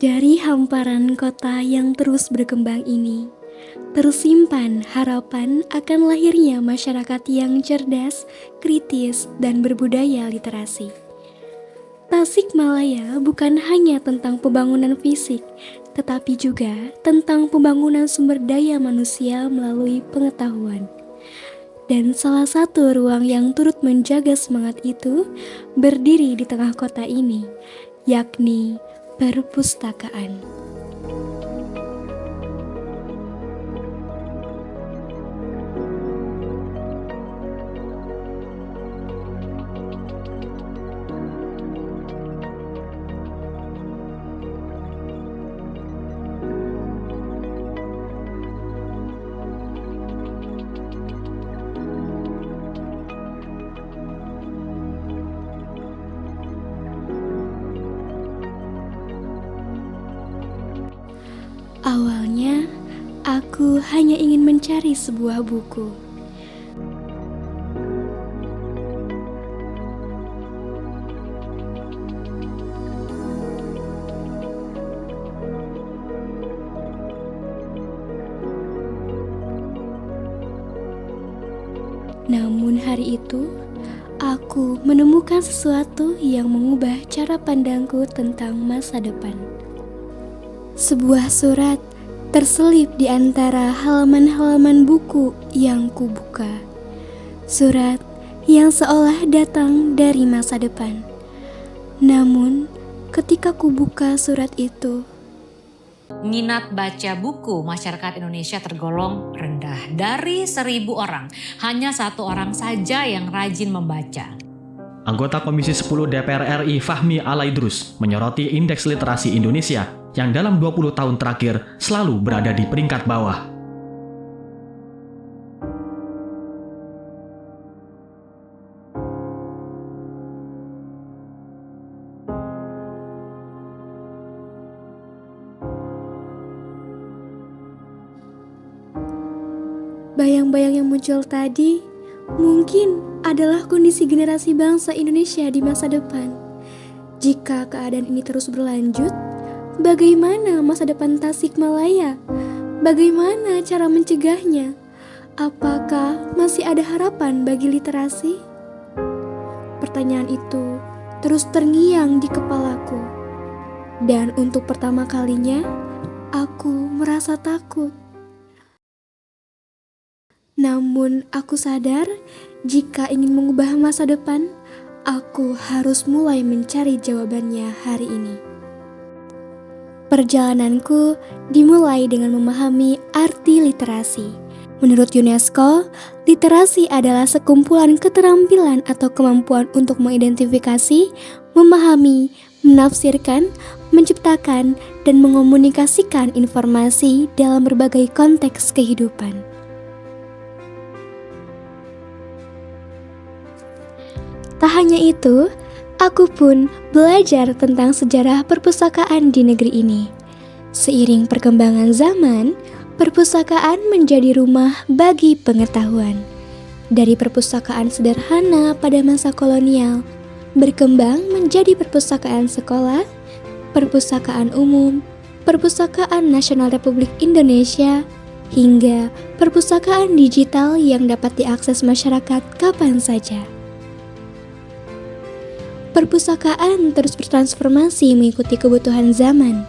Dari hamparan kota yang terus berkembang ini, tersimpan harapan akan lahirnya masyarakat yang cerdas, kritis, dan berbudaya literasi. Tasikmalaya bukan hanya tentang pembangunan fisik, tetapi juga tentang pembangunan sumber daya manusia melalui pengetahuan. Dan salah satu ruang yang turut menjaga semangat itu berdiri di tengah kota ini, yakni perpustakaan. Awalnya, aku hanya ingin mencari sebuah buku. Namun hari itu, aku menemukan sesuatu yang mengubah cara pandangku tentang masa depan. Sebuah surat terselip di antara halaman-halaman buku yang kubuka. Surat yang seolah datang dari masa depan. Namun, ketika kubuka surat itu, minat baca buku masyarakat Indonesia tergolong rendah. Dari 1.000 orang, hanya 1 orang saja yang rajin membaca. Anggota Komisi 10 DPR RI Fahmi Alaidrus menyoroti indeks literasi Indonesia yang dalam 20 tahun terakhir selalu berada di peringkat bawah. bayang-bayang yang muncul tadi mungkin adalah kondisi generasi bangsa Indonesia di masa depan. Jika keadaan ini terus berlanjut, bagaimana masa depan Tasikmalaya? Bagaimana cara mencegahnya? Apakah masih ada harapan bagi literasi? Pertanyaan itu terus terngiang di kepalaku. Dan untuk pertama kalinya, aku merasa takut. Namun aku sadar, jika ingin mengubah masa depan, aku harus mulai mencari jawabannya hari ini. Perjalananku dimulai dengan memahami arti literasi. Menurut UNESCO, literasi adalah sekumpulan keterampilan atau kemampuan untuk mengidentifikasi, memahami, menafsirkan, menciptakan, dan mengomunikasikan informasi dalam berbagai konteks kehidupan. Tak hanya itu, aku pun belajar tentang sejarah perpustakaan di negeri ini. Seiring perkembangan zaman, perpustakaan menjadi rumah bagi pengetahuan. Dari perpustakaan sederhana pada masa kolonial, berkembang menjadi perpustakaan sekolah, perpustakaan umum, perpustakaan nasional Republik Indonesia, hingga perpustakaan digital yang dapat diakses masyarakat kapan saja. Perpustakaan terus bertransformasi mengikuti kebutuhan zaman.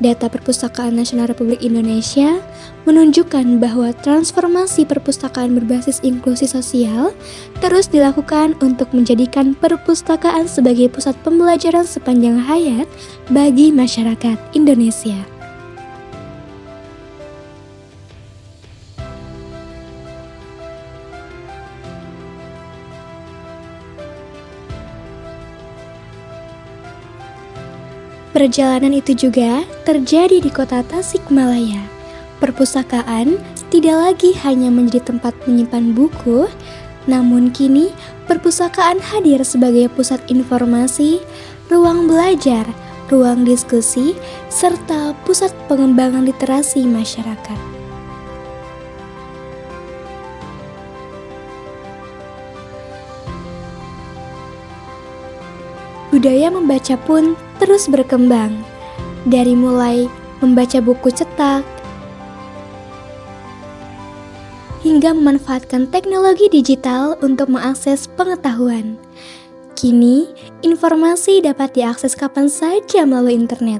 Data Perpustakaan Nasional Republik Indonesia menunjukkan bahwa transformasi perpustakaan berbasis inklusi sosial terus dilakukan untuk menjadikan perpustakaan sebagai pusat pembelajaran sepanjang hayat bagi masyarakat Indonesia. Perjalanan itu juga terjadi di kota Tasikmalaya. Perpustakaan tidak lagi hanya menjadi tempat menyimpan buku, namun kini perpustakaan hadir sebagai pusat informasi, ruang belajar, ruang diskusi, serta pusat pengembangan literasi masyarakat. Budaya membaca pun terus berkembang. Dari mulai membaca buku cetak, hingga memanfaatkan teknologi digital untuk mengakses pengetahuan. Kini, informasi dapat diakses kapan saja melalui internet.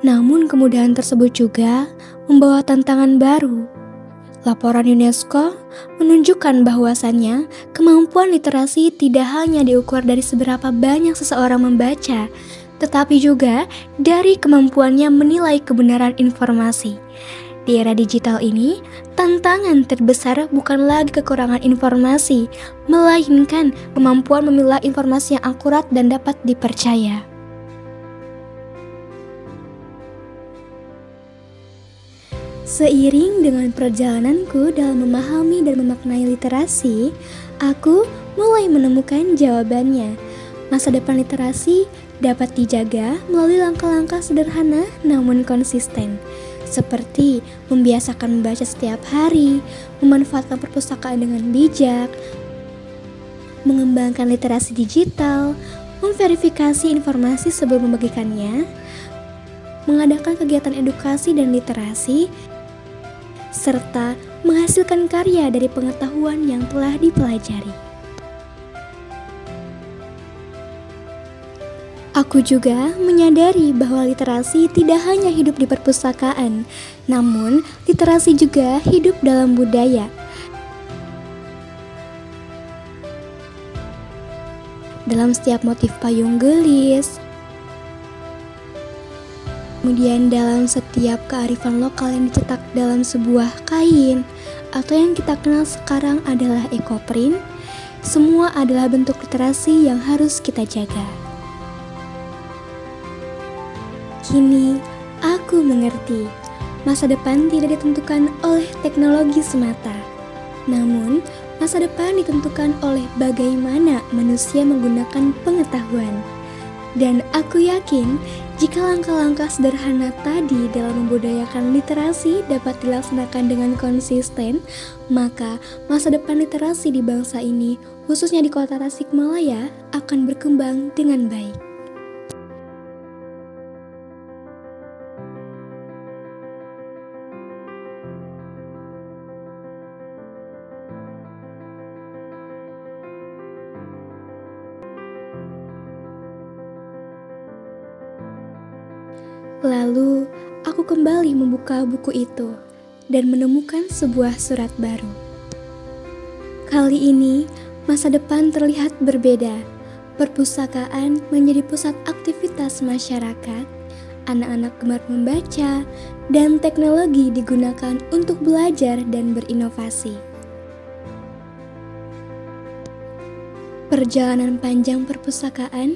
Namun kemudahan tersebut juga membawa tantangan baru. Laporan UNESCO menunjukkan bahwasannya kemampuan literasi tidak hanya diukur dari seberapa banyak seseorang membaca, tetapi juga dari kemampuannya menilai kebenaran informasi. Di era digital ini, tantangan terbesar bukan lagi kekurangan informasi, melainkan kemampuan memilah informasi yang akurat dan dapat dipercaya. Seiring dengan perjalananku dalam memahami dan memaknai literasi, aku mulai menemukan jawabannya. Masa depan literasi dapat dijaga melalui langkah-langkah sederhana namun konsisten, seperti membiasakan membaca setiap hari, memanfaatkan perpustakaan dengan bijak, mengembangkan literasi digital, memverifikasi informasi sebelum membagikannya, mengadakan kegiatan edukasi dan literasi, serta menghasilkan karya dari pengetahuan yang telah dipelajari. Aku juga menyadari bahwa literasi tidak hanya hidup di perpustakaan, namun literasi juga hidup dalam budaya. Dalam setiap motif payung gelis, kemudian dalam setiap kearifan lokal yang dicetak dalam sebuah kain, atau yang kita kenal sekarang adalah ekoprint, semua adalah bentuk literasi yang harus kita jaga. Kini, aku mengerti, masa depan tidak ditentukan oleh teknologi semata. Namun, masa depan ditentukan oleh bagaimana manusia menggunakan pengetahuan. Dan aku yakin, jika langkah-langkah sederhana tadi dalam membudayakan literasi dapat dilaksanakan dengan konsisten, maka masa depan literasi di bangsa ini, khususnya di kota Tasikmalaya, akan berkembang dengan baik. Lalu, aku kembali membuka buku itu dan menemukan sebuah surat baru. Kali ini, masa depan terlihat berbeda. Perpustakaan menjadi pusat aktivitas masyarakat, anak-anak gemar membaca, dan teknologi digunakan untuk belajar dan berinovasi. Perjalanan panjang perpustakaan,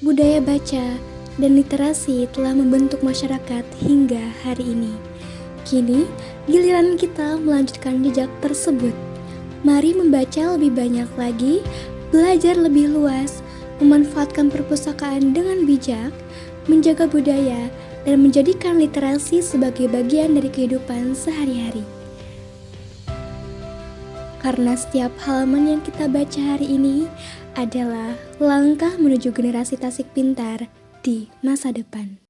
budaya baca, dan literasi telah membentuk masyarakat hingga hari ini. Kini, giliran kita melanjutkan jejak tersebut. Mari membaca lebih banyak lagi, belajar lebih luas, memanfaatkan perpustakaan dengan bijak, menjaga budaya, dan menjadikan literasi sebagai bagian dari kehidupan sehari-hari. Karena setiap halaman yang kita baca hari ini adalah langkah menuju generasi Tasik pintar di masa depan.